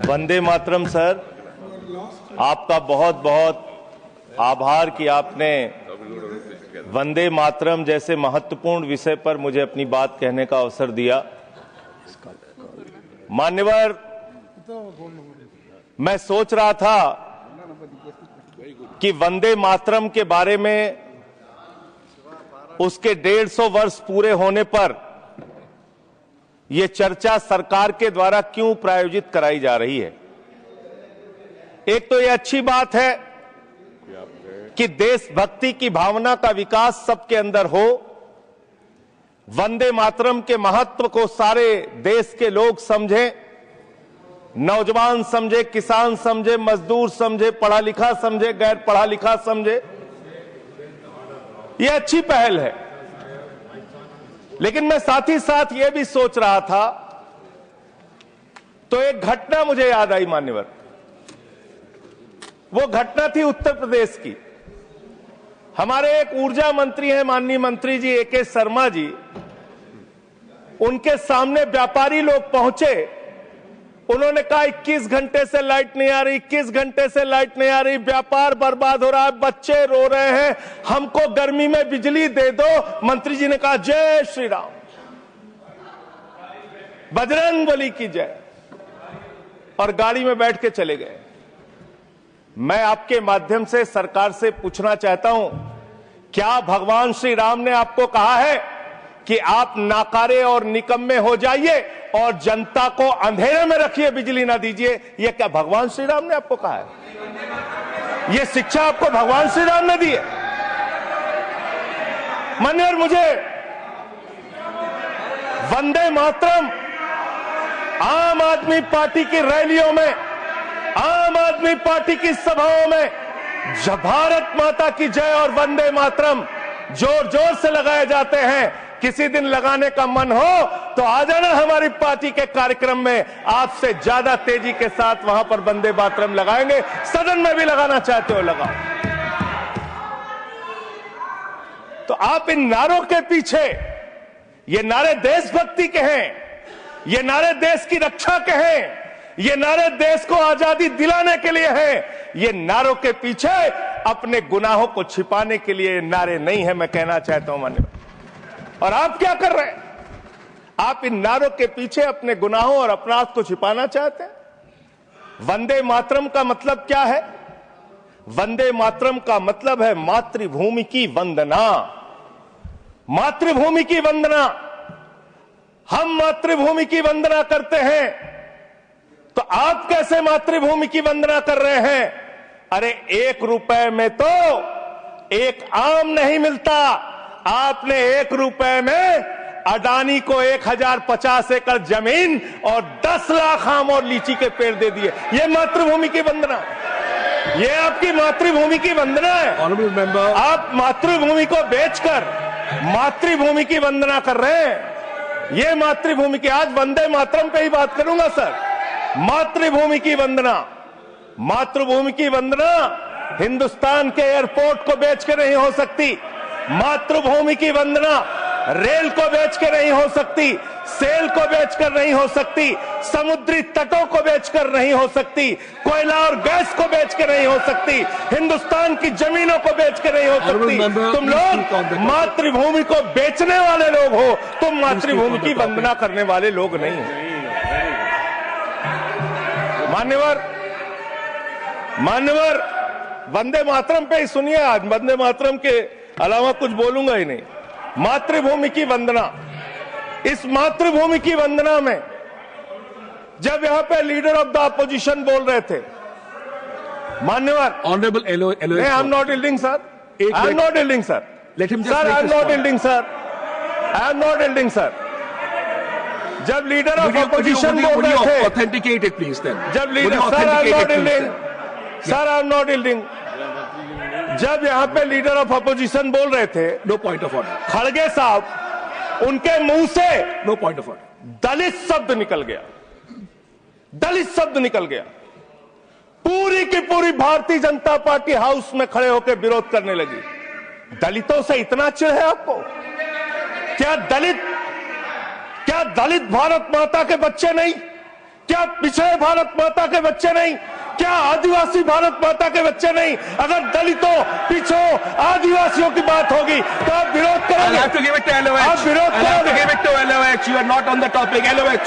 Vande Mataram sir, आपका बहुत बहुत आभार कि आपने वंदे मातरम जैसे महत्वपूर्ण विषय पर मुझे अपनी बात कहने का अवसर दिया। मान्यवर, मैं सोच रहा था कि वंदे मातरम के बारे में उसके 150 वर्ष पूरे होने पर यह चर्चा सरकार के द्वारा क्यों प्रायोजित कराई जा रही है। एक तो यह अच्छी बात है कि देशभक्ति की भावना का विकास सबके अंदर हो। वंदे मातरम के महत्व को सारे देश के लोग समझें, नौजवान समझे, किसान समझे, मजदूर समझे, पढ़ा लिखा समझे, गैर पढ़ा लिखा समझे। यह अच्छी पहल है। लेकिन मैं साथ ही साथ यह भी सोच रहा था तो एक घटना मुझे याद आई मान्यवर। वो घटना थी उत्तर प्रदेश की। हमारे एक ऊर्जा मंत्री हैं माननीय मंत्री जी ए.के. शर्मा जी, उनके सामने व्यापारी लोग पहुंचे। उन्होंने कहा 21 घंटे से लाइट नहीं आ रही, 21 घंटे से लाइट नहीं आ रही, व्यापार बर्बाद हो रहा है, बच्चे रो रहे हैं, हमको गर्मी में बिजली दे दो। मंत्री जी ने कहा जय श्री राम, बजरंगबली की जय, और गाड़ी में बैठ के चले गए। मैं आपके माध्यम से सरकार से पूछना चाहता हूं, क्या भगवान श्री राम ने आपको कहा है कि आप नाकारे और निकम्मे हो जाइए और जनता को अंधेरे में रखिए, बिजली ना दीजिए? यह क्या भगवान श्री राम ने आपको कहा है? यह शिक्षा आपको भगवान श्री राम ने दी है? मान्यवर, मुझे वंदे मातरम आम आदमी पार्टी की रैलियों में, आम आदमी पार्टी की सभाओं में जब भारत माता की जय और वंदे मातरम जोर जोर से लगाए जाते हैं। किसी दिन लगाने का मन हो तो आ जाना हमारी पार्टी के कार्यक्रम में, आपसे ज्यादा तेजी के साथ वहां पर वंदे मातरम लगाएंगे। सदन में भी लगाना चाहते हो लगाओ। तो आप इन नारों के पीछे, ये नारे देशभक्ति के हैं, ये नारे देश की रक्षा के हैं, ये नारे देश को आजादी दिलाने के लिए हैं। ये नारों के पीछे अपने गुनाहों को छिपाने के लिए नारे नहीं है, मैं कहना चाहता हूं मान्यवर। और आप क्या कर रहे हैं? आप इन नारों के पीछे अपने गुनाहों और अपराध को छिपाना चाहते हैं। वंदे मातरम का मतलब क्या है? वंदे मातरम का मतलब है मातृभूमि की वंदना। मातृभूमि की वंदना। हम मातृभूमि की वंदना करते हैं, तो आप कैसे मातृभूमि की वंदना कर रहे हैं? अरे 1 रुपए में तो एक आम नहीं मिलता। आपने 1 रुपए में अडानी को 1050 एकड़ जमीन और 10 लाख आम और लीची के पेड़ दे दिए। ये मातृभूमि की वंदना, ये आपकी मातृभूमि की वंदना है। आप मातृभूमि को बेचकर मातृभूमि की वंदना कर रहे हैं। ये मातृभूमि की, आज वंदे मातरम पे ही बात करूंगा सर। मातृभूमि की वंदना, मातृभूमि की वंदना हिंदुस्तान के एयरपोर्ट को बेच के नहीं हो सकती। मातृभूमि की वंदना रेल को बेच के नहीं हो सकती, सेल को बेचकर नहीं हो सकती, समुद्री तटों को बेचकर नहीं हो सकती, कोयला और गैस को बेच के नहीं हो सकती, हिंदुस्तान की जमीनों को बेच के नहीं हो सकती। तुम लोग मातृभूमि को बेचने वाले लोग हो, तुम मातृभूमि की वंदना करने वाले लोग नहीं हो। मान्यवर, वंदे मातरम पे ही सुनिए। आज वंदे मातरम के अलावा कुछ बोलूंगा ही नहीं। मातृभूमि की वंदना, इस मातृभूमि की वंदना में जब यहां पे लीडर ऑफ द अपोजिशन बोल रहे थे, मान्यवर, honourable I am not yielding sir, I am not yielding sir, sir I am not yielding sir, I am not yielding sir. जब लीडर ऑफ अपोजिशन बोल रहे थे, ऑथेंटिकेट इट प्लीज देन। जब leader, sir I am not yielding, sir I am not yielding. जब यहां पे leader of opposition बोल रहे थे, नो पॉइंट ऑफ ऑर्डर, खड़गे साहब, उनके मुंह से नो पॉइंट ऑफ ऑर्डर, दलित शब्द निकल गया, दलित शब्द निकल गया। पूरी की पूरी भारतीय जनता पार्टी हाउस में खड़े होकर विरोध करने लगी। दलितों से इतना चिढ़ है आपको? क्या दलित भारत माता के बच्चे नहीं? क्या पिछड़े भारत माता के बच्चे नहीं? क्या आदिवासी भारत माता के बच्चे नहीं? अगर दलितों, पिछड़ों, आदिवासियों की बात होगी तो आप विरोध करोगे? I'll have to give it to LOH. आप विरोध I'll have to करोगे? give it to LOH. You are not on the topic. LOH.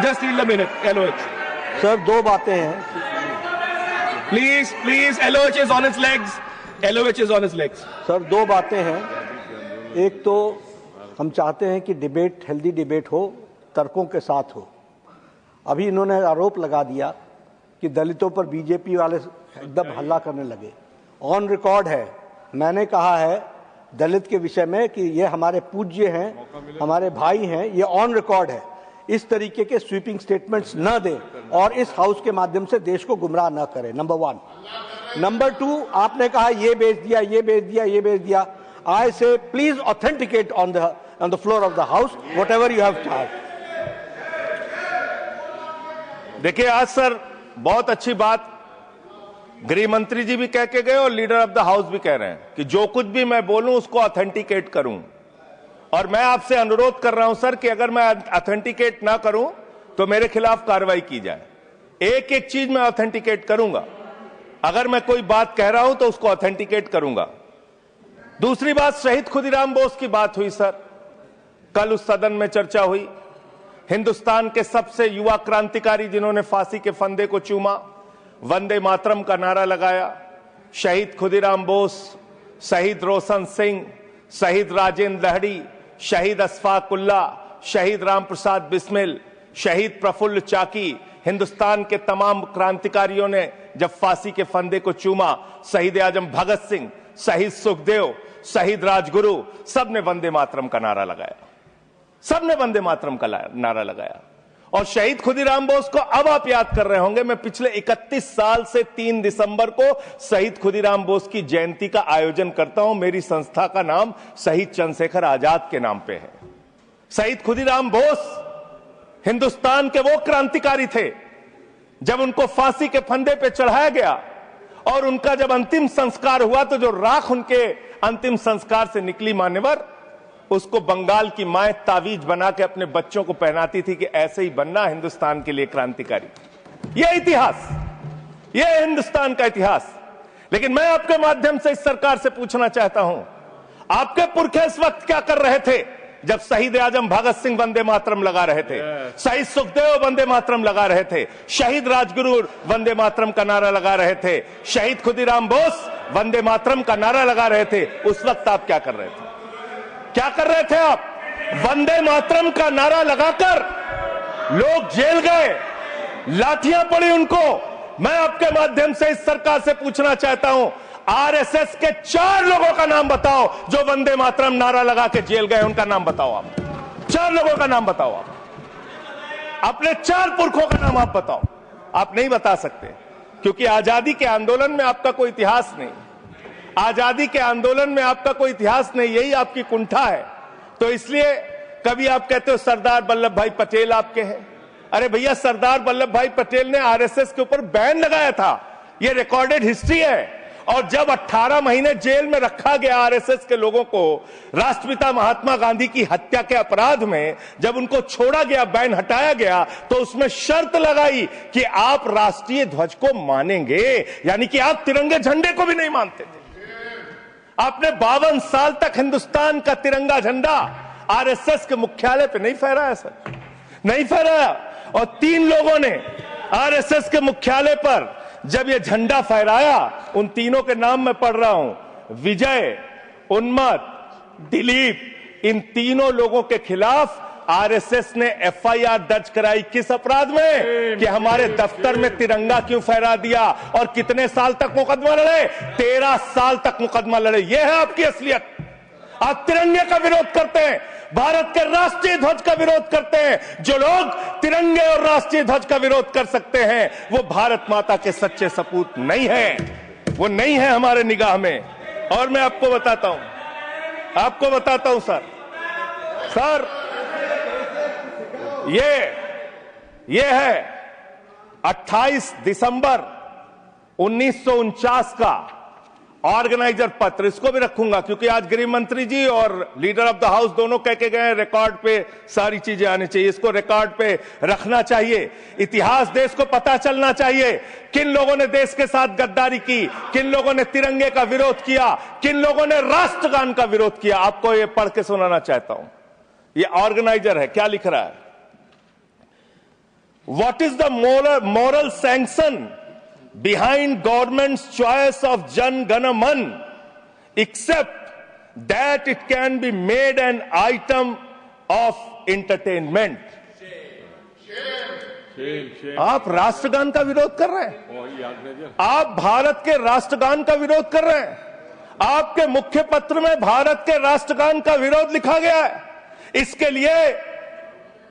Just yield a minute. LOH. Sir दो बातें हैं। Please. LOH is on its legs. LOH is on its legs. Sir दो बातें हैं। एक तो हम चाहते हैं कि डिबेट, हेल्दी डिबेट हो, तर्कों के साथ हो। अभी इन्होंने आरोप लगा दिया कि दलितों पर बीजेपी वाले एकदम हल्ला करने लगे। ऑन रिकॉर्ड है, मैंने कहा है दलित के विषय में कि ये हमारे पूज्य हैं, हमारे भाई हैं, ये ऑन रिकॉर्ड है। इस तरीके के स्वीपिंग स्टेटमेंट्स न दें और इस हाउस के माध्यम से देश को गुमराह न करें, नंबर 1। नंबर 2, आपने कहा ये बेच दिया, ये बेच दिया, ये बेच दिया। आई से please authenticate on the floor of the house what ever you have charge. देखिए, आज सर बहुत अच्छी बात गृह मंत्री जी भी कह के गए और लीडर ऑफ द हाउस भी कह रहे हैं कि जो कुछ भी मैं बोलूं उसको ऑथेंटिकेट करूं। और मैं आपसे अनुरोध कर रहा हूं सर कि अगर मैं ऑथेंटिकेट ना करूं तो मेरे खिलाफ कार्रवाई की जाए। एक एक चीज मैं ऑथेंटिकेट करूंगा। अगर मैं कोई बात कह रहा हूं तो उसको ऑथेंटिकेट करूंगा। दूसरी बात, शहीद खुदीराम बोस की बात हुई सर, कल उस सदन में चर्चा हुई। हिंदुस्तान के सबसे युवा क्रांतिकारी जिन्होंने फांसी के फंदे को चूमा, वंदे मातरम का नारा लगाया। शहीद खुदीराम बोस, शहीद रोशन सिंह, शहीद राजेंद्र लहड़ी, शहीद अशफाक उल्ला, शहीद राम प्रसाद बिस्मिल, शहीद प्रफुल्ल चाकी, हिंदुस्तान के तमाम क्रांतिकारियों ने जब फांसी के फंदे को चूमा, शहीद आजम भगत सिंह, शहीद सुखदेव, शहीद राजगुरु, सबने वंदे मातरम का नारा लगाया। सबने वंदे मातरम का नारा लगाया। और शहीद खुदीराम बोस को अब आप याद कर रहे होंगे, मैं पिछले 31 साल से 3 दिसंबर को शहीद खुदीराम बोस की जयंती का आयोजन करता हूं। मेरी संस्था का नाम शहीद चंद्रशेखर आजाद के नाम पे है। शहीद खुदीराम बोस हिंदुस्तान के वो क्रांतिकारी थे, जब उनको फांसी के फंदे पे चढ़ाया गया और उनका जब अंतिम संस्कार हुआ तो जो राख उनके अंतिम संस्कार से निकली मान्यवर, उसको बंगाल की माए तावीज बना के अपने बच्चों को पहनाती थी कि ऐसे ही बनना हिंदुस्तान के लिए क्रांतिकारी। यह इतिहास, यह हिंदुस्तान का इतिहास। लेकिन मैं आपके माध्यम से इस सरकार से पूछना चाहता हूं, आपके पुरखे इस वक्त क्या कर रहे थे जब शहीद आजम भगत सिंह वंदे मातरम लगा रहे थे, शहीद सुखदेव वंदे मातरम लगा रहे थे, शहीद राजगुरु वंदे मातरम का नारा लगा रहे थे, शहीद खुदीराम बोस वंदे मातरम का नारा लगा रहे थे? उस वक्त आप क्या कर रहे थे? क्या कर रहे थे आप? वंदे मातरम का नारा लगाकर लोग जेल गए, लाठियां पड़ी उनको। मैं आपके माध्यम से इस सरकार से पूछना चाहता हूं, आरएसएस के 4 लोगों का नाम बताओ जो वंदे मातरम नारा लगा के जेल गए, उनका नाम बताओ आप। 4 लोगों का नाम बताओ आप, अपने 4 पुरखों का नाम आप बताओ। आप नहीं बता सकते क्योंकि आजादी के आंदोलन में आपका कोई इतिहास नहीं, आजादी के आंदोलन में आपका कोई इतिहास नहीं, यही आपकी कुंठा है। तो इसलिए कभी आप कहते हो सरदार वल्लभ भाई पटेल आपके हैं। अरे भैया, सरदार वल्लभ भाई पटेल ने आरएसएस के ऊपर बैन लगाया था, यह रिकॉर्डेड हिस्ट्री है। और जब 18 महीने जेल में रखा गया आरएसएस के लोगों को राष्ट्रपिता महात्मा गांधी की हत्या के अपराध में, जब उनको छोड़ा गया, बैन हटाया गया, तो उसमें शर्त लगाई कि आप राष्ट्रीय ध्वज को मानेंगे, यानी कि आप तिरंगे झंडे को भी नहीं मानते थे। आपने 52 साल तक हिंदुस्तान का तिरंगा झंडा आरएसएस के मुख्यालय पे नहीं फहराया सर, नहीं फहराया। और 3 लोगों ने आरएसएस के मुख्यालय पर जब ये झंडा फहराया, उन तीनों के नाम मैं पढ़ रहा हूं, विजय, उन्मत, दिलीप, इन तीनों लोगों के खिलाफ आरएसएस ने एफआईआर दर्ज कराई। किस अपराध में? कि हमारे दफ्तर में तिरंगा क्यों फहरा दिया। और कितने साल तक मुकदमा लड़े? 13 साल तक मुकदमा लड़े। यह है आपकी असलियत। आप तिरंगे का विरोध करते हैं, भारत के राष्ट्रीय ध्वज का विरोध करते हैं। जो लोग तिरंगे और राष्ट्रीय ध्वज का विरोध कर सकते हैं वो भारत माता के सच्चे सपूत नहीं है, वो नहीं है हमारे निगाह में। और मैं आपको बताता हूं सर, ये है 28 दिसंबर 1949 का ऑर्गेनाइजर पत्र, इसको भी रखूंगा, क्योंकि आज गृह मंत्री जी और लीडर ऑफ द हाउस दोनों कह के गए रिकॉर्ड पे सारी चीजें आनी चाहिए, इसको रिकॉर्ड पे रखना चाहिए। इतिहास देश को पता चलना चाहिए किन लोगों ने देश के साथ गद्दारी की, किन लोगों ने तिरंगे का विरोध किया, किन लोगों ने राष्ट्रगान का विरोध किया। आपको ये पढ़ के सुनाना चाहता हूं, ये ऑर्गेनाइजर है, क्या लिख रहा है। What is the moral sanction behind government's choice of Jan Gana Man, except that it can be made an item of entertainment. आप राष्ट्रगान का विरोध कर रहे हैं, आप भारत के राष्ट्रगान का विरोध कर रहे हैं, आपके मुख्य पत्र में भारत के राष्ट्रगान का विरोध लिखा गया है। इसके लिए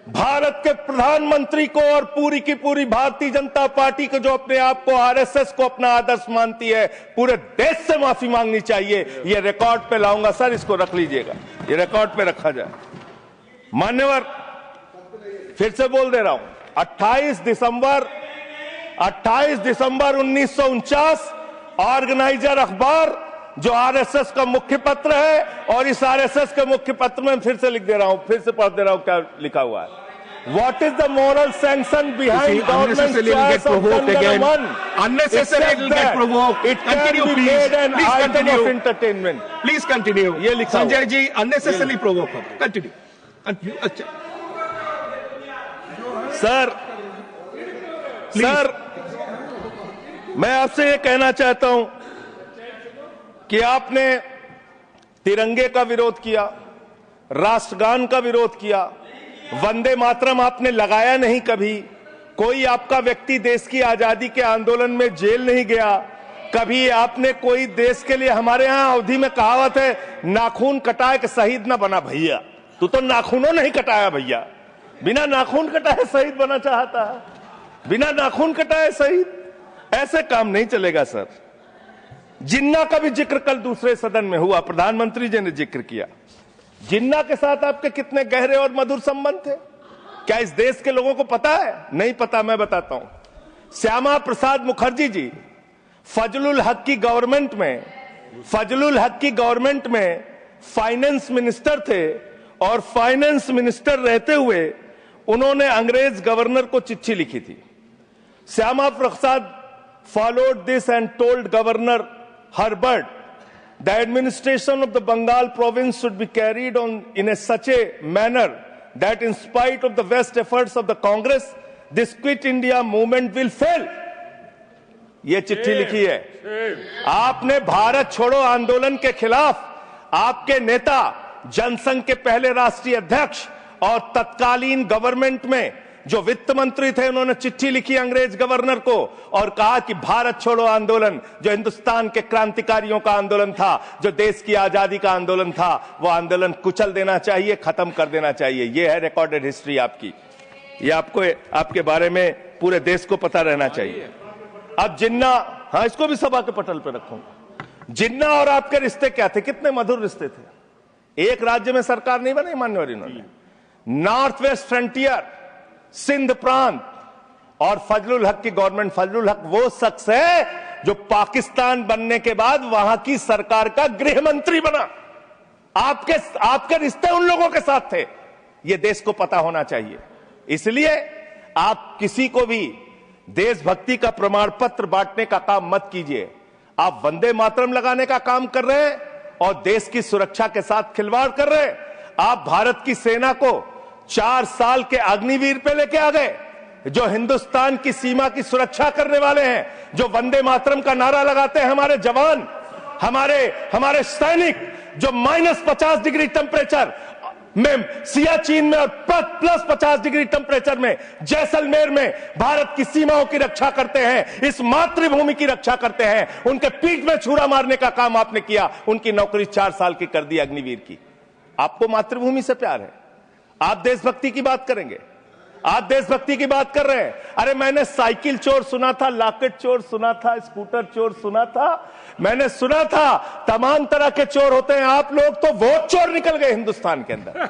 भारत के प्रधानमंत्री को और पूरी की पूरी भारतीय जनता पार्टी को, जो अपने आप को आरएसएस को अपना आदर्श मानती है, पूरे देश से माफी मांगनी चाहिए। ये रिकॉर्ड पे लाऊंगा सर, इसको रख लीजिएगा, ये रिकॉर्ड पे रखा जाए। मान्यवर, फिर से बोल दे रहा हूं, 28 दिसंबर 1949 ऑर्गेनाइजर अखबार जो आरएसएस का मुख्य पत्र है, और इस आरएसएस के मुख्य पत्र में फिर से लिख दे रहा हूं, फिर से पढ़ दे रहा हूं क्या लिखा हुआ है। What is the moral sanction behind government's choice of Jan Gana Man? Unnecessary it will get provoked. It can Continue, be please. made an Please item continue. of entertainment. Please continue. ये लिखा हुआ। Sanjay ji unnecessarily provoke. Continue. Continue. अच्छा। Sir, मैं आपसे ये कहना चाहता हूं कि आपने तिरंगे का विरोध किया, राष्ट्रगान का विरोध किया, वंदे मातरम आपने लगाया नहीं कभी, कोई आपका व्यक्ति देश की आजादी के आंदोलन में जेल नहीं गया, कभी आपने कोई देश के लिए, हमारे यहां अवधि में कहावत है, नाखून कटाए कि शहीद ना बना भैया। तू तो नाखूनों नहीं कटाया भैया, बिना नाखून कटाए शहीद बना चाहता है, बिना नाखून कटाए शहीद, ऐसे काम नहीं चलेगा सर। जिन्ना का भी जिक्र कल दूसरे सदन में हुआ, प्रधानमंत्री जी ने जिक्र किया। जिन्ना के साथ आपके कितने गहरे और मधुर संबंध थे, क्या इस देश के लोगों को पता है? नहीं पता, मैं बताता हूं। श्यामा प्रसाद मुखर्जी जी फजलुल हक की गवर्नमेंट में फाइनेंस मिनिस्टर थे, और फाइनेंस मिनिस्टर रहते हुए उन्होंने अंग्रेज गवर्नर को चिट्ठी लिखी थी। Shyama Prasad followed this and told Governor Herbert, the administration of the Bengal province should be carried on in such a manner that in spite of the best efforts of the Congress, this Quit India movement will fail. ये चिट्ठी लिखी है। आपने भारत छोड़ो आंदोलन के खिलाफ आपके नेता, जनसंघ के पहले राष्ट्रीय अध्यक्ष और तत्कालीन गवर्नमेंट में जो वित्त मंत्री थे, उन्होंने चिट्ठी लिखी अंग्रेज गवर्नर को और कहा कि भारत छोड़ो आंदोलन, जो हिंदुस्तान के क्रांतिकारियों का आंदोलन था, जो देश की आजादी का आंदोलन था, वो आंदोलन कुचल देना चाहिए, खत्म कर देना चाहिए। ये है रिकॉर्डेड हिस्ट्री आपकी, ये आपको, आपके बारे में पूरे देश को पता रहना चाहिए। अब जिन्ना, हाँ, इसको भी सभा के पटल पर रखूंगा। जिन्ना और आपके रिश्ते क्या थे? कितने मधुर रिश्ते थे। एक राज्य में सरकार नहीं बनाई मान्यवर इन्होंने, नॉर्थ वेस्ट फ्रंटियर, सिंध प्रांत और फजलुल हक की गवर्नमेंट। फजलुल हक वो शख्स है जो पाकिस्तान बनने के बाद वहां की सरकार का गृह मंत्री बना। आपके रिश्ते उन लोगों के साथ थे, ये देश को पता होना चाहिए। इसलिए आप किसी को भी देशभक्ति का प्रमाण पत्र बांटने का काम मत कीजिए। आप वंदे मातरम लगाने का काम कर रहे हैं और देश की सुरक्षा के साथ खिलवाड़ कर रहे हैं। आप भारत की सेना को 4 साल के अग्निवीर पे लेके आ गए, जो हिंदुस्तान की सीमा की सुरक्षा करने वाले हैं, जो वंदे मातरम का नारा लगाते हैं हमारे जवान, हमारे सैनिक, जो -50 डिग्री टेम्परेचर में सियाचिन में और +50 डिग्री टेम्परेचर में जैसलमेर में भारत की सीमाओं की रक्षा करते हैं, इस मातृभूमि की रक्षा करते हैं। उनके पीठ में छुरा मारने का काम आपने किया, उनकी नौकरी 4 साल की कर दी अग्निवीर की। आपको मातृभूमि से प्यार है, आप देशभक्ति की बात करेंगे, आप देशभक्ति की बात कर रहे हैं। अरे मैंने साइकिल चोर सुना था, लॉकेट चोर सुना था, स्कूटर चोर सुना था, मैंने सुना था तमाम तरह के चोर होते हैं। आप लोग तो वोट चोर निकल गए हिंदुस्तान के अंदर।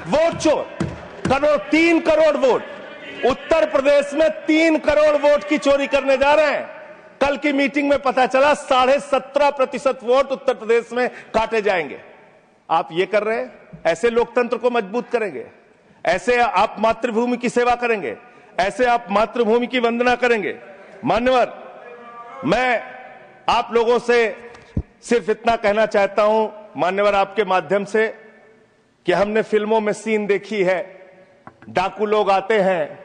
वोट चोर, 3 करोड़ वोट उत्तर प्रदेश में 3 करोड़ वोट की चोरी करने जा रहे हैं। कल की मीटिंग में पता चला 17.5% वोट उत्तर प्रदेश में काटे जाएंगे। आप ये कर रहे हैं, ऐसे लोकतंत्र को मजबूत करेंगे? ऐसे आप मातृभूमि की सेवा करेंगे? ऐसे आप मातृभूमि की वंदना करेंगे? मान्यवर, मैं आप लोगों से सिर्फ इतना कहना चाहता हूं मान्यवर आपके माध्यम से कि हमने फिल्मों में सीन देखी है, डाकू लोग आते हैं,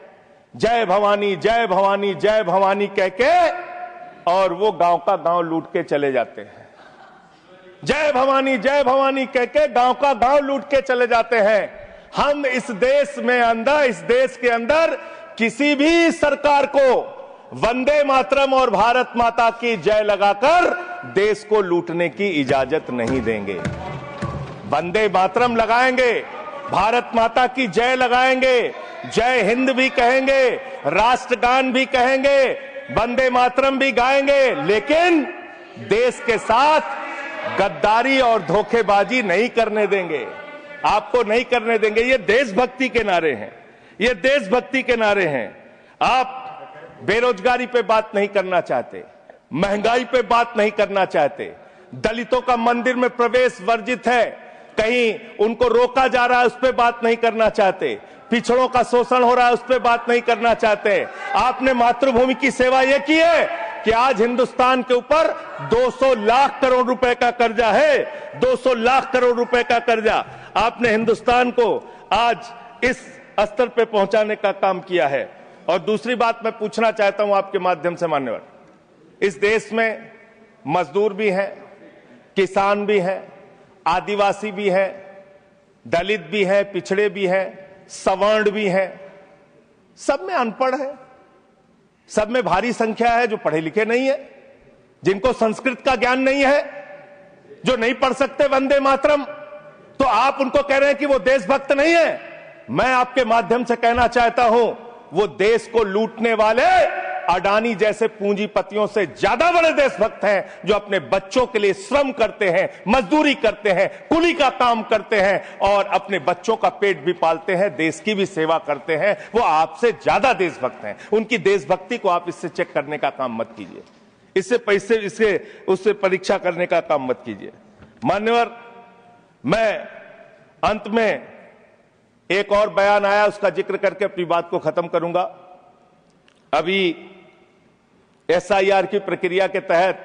जय भवानी जय भवानी जय भवानी कह के, और वो गांव का गांव लूट के चले जाते हैं। जय भवानी कह के गांव का गांव लूट के चले जाते हैं। हम इस देश के अंदर किसी भी सरकार को वंदे मातरम और भारत माता की जय लगाकर देश को लूटने की इजाजत नहीं देंगे। वंदे मातरम लगाएंगे, भारत माता की जय लगाएंगे, जय हिंद भी कहेंगे, राष्ट्रगान भी कहेंगे, वंदे मातरम भी गाएंगे, लेकिन देश के साथ गद्दारी और धोखेबाजी नहीं करने देंगे। आपको नहीं करने देंगे। ये देशभक्ति के नारे हैं, ये देशभक्ति के नारे हैं। आप बेरोजगारी पे बात नहीं करना चाहते, महंगाई पे बात नहीं करना चाहते, दलितों का मंदिर में प्रवेश वर्जित है, कहीं उनको रोका जा रहा है, उस पर बात नहीं करना चाहते, पिछड़ों का शोषण हो रहा है, उस पर बात नहीं करना चाहते। आपने मातृभूमि की सेवा यह की है कि आज हिंदुस्तान के ऊपर 200 लाख करोड़ रुपए का कर्जा है, 200 लाख करोड़ रुपए का कर्जा। आपने हिंदुस्तान को आज इस स्तर पे पहुंचाने का काम किया है। और दूसरी बात मैं पूछना चाहता हूं आपके माध्यम से मान्यवर, इस देश में मजदूर भी हैं, किसान भी हैं, आदिवासी भी हैं, दलित भी हैं, पिछड़े भी हैं, सवर्ण भी हैं, सब में अनपढ़ है, सब में भारी संख्या है जो पढ़े लिखे नहीं है, जिनको संस्कृत का ज्ञान नहीं है, जो नहीं पढ़ सकते वंदे मातरम। तो आप उनको कह रहे हैं कि वो देशभक्त नहीं है। मैं आपके माध्यम से कहना चाहता हूं, वो देश को लूटने वाले अडानी जैसे पूंजीपतियों से ज्यादा बड़े देशभक्त हैं, जो अपने बच्चों के लिए श्रम करते हैं, मजदूरी करते हैं, कुली का काम करते हैं और अपने बच्चों का पेट भी पालते हैं, देश की भी सेवा करते हैं। वो आपसे ज्यादा देशभक्त हैं। उनकी देशभक्ति को आप इससे चेक करने का काम मत कीजिए, उससे परीक्षा करने का काम मत कीजिए। मान्यवर, मैं अंत में एक और बयान आया, उसका जिक्र करके अपनी बात को खत्म करूंगा। अभी एसआईआर की प्रक्रिया के तहत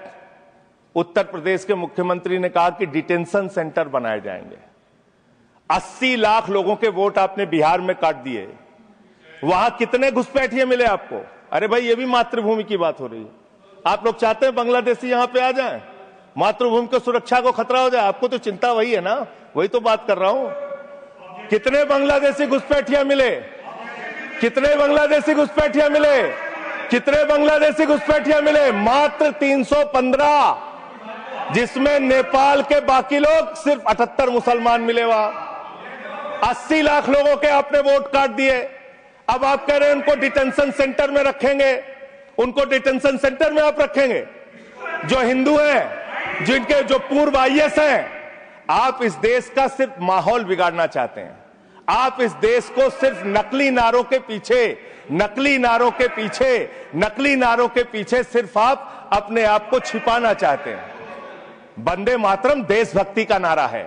उत्तर प्रदेश के मुख्यमंत्री ने कहा कि डिटेंशन सेंटर बनाए जाएंगे। 80 लाख लोगों के वोट आपने बिहार में काट दिए, वहां कितने घुसपैठिए मिले आपको? अरे भाई, ये भी मातृभूमि की बात हो रही है। आप लोग चाहते हैं बांग्लादेशी यहां पे आ जाएं, मातृभूमि को सुरक्षा को खतरा हो जाए? आपको तो चिंता वही है ना, वही तो बात कर रहा हूं। कितने बांग्लादेशी घुसपैठिया मिले? कितने बांग्लादेशी घुसपैठिया मिले? कितने बांग्लादेशी घुसपैठिया मिले? मात्र 315, जिसमें नेपाल के बाकी लोग सिर्फ 78 मुसलमान मिले। वहां 80 लाख लोगों के आपने वोट काट दिए। अब आप कह रहे हैं उनको डिटेंशन सेंटर में रखेंगे। उनको डिटेंशन सेंटर में आप रखेंगे जो हिंदू हैं, जिनके जो पूर्व आईएएस हैं। आप इस देश का सिर्फ माहौल बिगाड़ना चाहते हैं। आप इस देश को सिर्फ नकली नारों के पीछे सिर्फ आप अपने आप को छिपाना चाहते हैं। वंदे मातरम देशभक्ति का नारा है,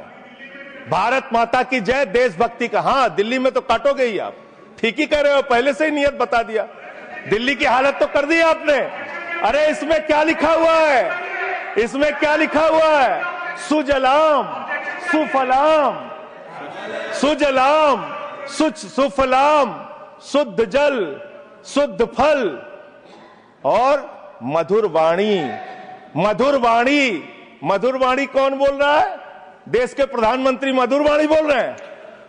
भारत माता की जय देशभक्ति का। हां, दिल्ली में तो काटोगे ही आप, ठीक ही कह रहे हो, पहले से ही नियत बता दिया। दिल्ली की हालत तो कर दी आपने। अरे इसमें क्या लिखा हुआ है? इसमें क्या लिखा हुआ है? सुजलाम सुफलाम, सुजलाम सुफलाम, शुद्ध जल शुद्ध फल और मधुर वाणी। मधुर वाणी, मधुर वाणी कौन बोल रहा है? देश के प्रधानमंत्री मधुर वाणी बोल रहे हैं।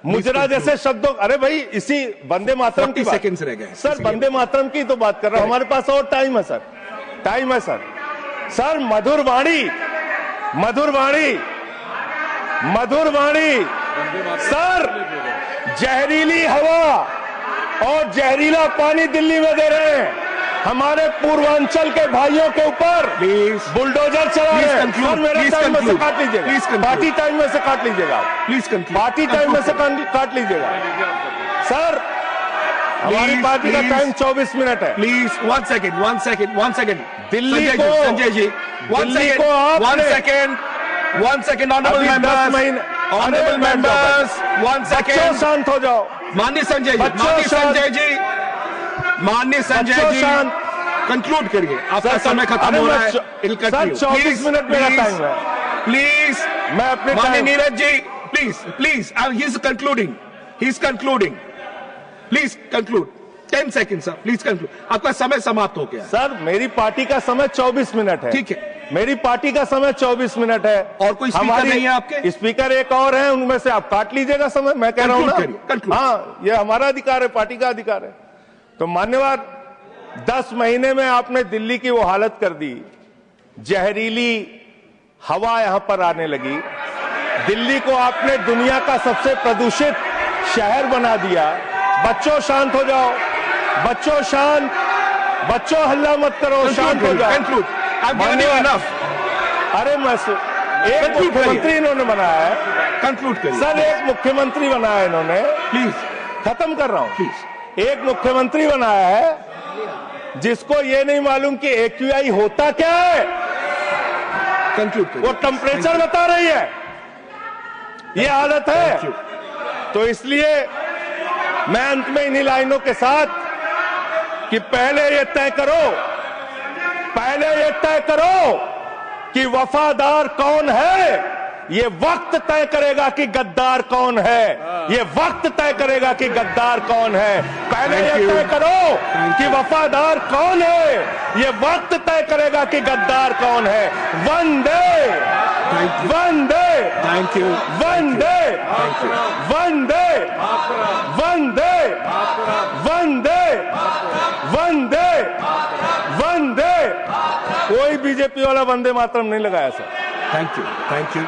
मुजरा जैसे शब्दों, अरे भाई, इसी वंदे मातरम की सेकंड्स रह गए सर, वंदे मातरम की तो बात कर रहा हूं। हमारे पास और टाइम है सर, टाइम है सर। सर, मधुर वाणी, मधुर वाणी, मधुर वाणी। सर, जहरीली हवा और जहरीला पानी दिल्ली में दे रहे हैं। हमारे पूर्वांचल के भाइयों के ऊपर बुलडोजर चला रहे हैं। सर, मेरे टाइम में से काट लीजिएगा, पार्टी टाइम में से काट लीजिएगा, प्लीज, पार्टी टाइम में से काट लीजिएगा। सर, हमारी पार्टी का टाइम 24 मिनट है। प्लीज 1 सेकेंड दिल्ली को Sanjay ji 1 second honourable members 1 second शांत हो जाओ। माननीय संजय जी कंक्लूड करिए, आपका समय खत्म हो रहा है। 24 मिनट मेरा टाइम है। प्लीज मैं अपने माननीय Neeraj ji please he is concluding please conclude 10 second sir, please conclude, आपका समय समाप्त हो गया। सर मेरी पार्टी का समय 24 मिनट है। ठीक है, मेरी पार्टी का समय 24 मिनट है। और कोई स्पीकर नहीं है आपके? स्पीकर एक और है, उनमें से आप काट लीजिएगा समय। मैं कह रहा हूं ना, हाँ ये हमारा अधिकार है, पार्टी का अधिकार है। तो मान्यवर 10 महीने में आपने दिल्ली की वो हालत कर दी, जहरीली हवा यहां पर आने लगी। दिल्ली को आपने दुनिया का सबसे प्रदूषित शहर बना दिया। बच्चों शांत हो जाओ, बच्चों शांत, बच्चों हल्ला मत करो, शांत हो जाओ। अरे मैं एक मुख्यमंत्री इन्होंने बनाया है, कंक्लूड करिए सर। एक मुख्यमंत्री बनाया इन्होंने, प्लीज खत्म कर रहा हूं। प्लीज एक मुख्यमंत्री बनाया है जिसको ये नहीं मालूम कि AQI होता क्या है। कंक्लूड वो टेम्परेचर बता रही है, ये हालत है। तो इसलिए मैं अंत में इन्हीं लाइनों के साथ कि पहले ये तय करो कि वफादार कौन है। ये वक्त तय करेगा कि गद्दार कौन है। ये वक्त तय करेगा कि गद्दार कौन है। पहले ये तय करो कि वफादार कौन है। ये वक्त तय करेगा कि गद्दार कौन है। वंदे वंदे थैंक यू वंदे वंदे वंदे वंदे वंदे वंदे। कोई बीजेपी वाला वंदे मातरम नहीं लगाया सर। Thank you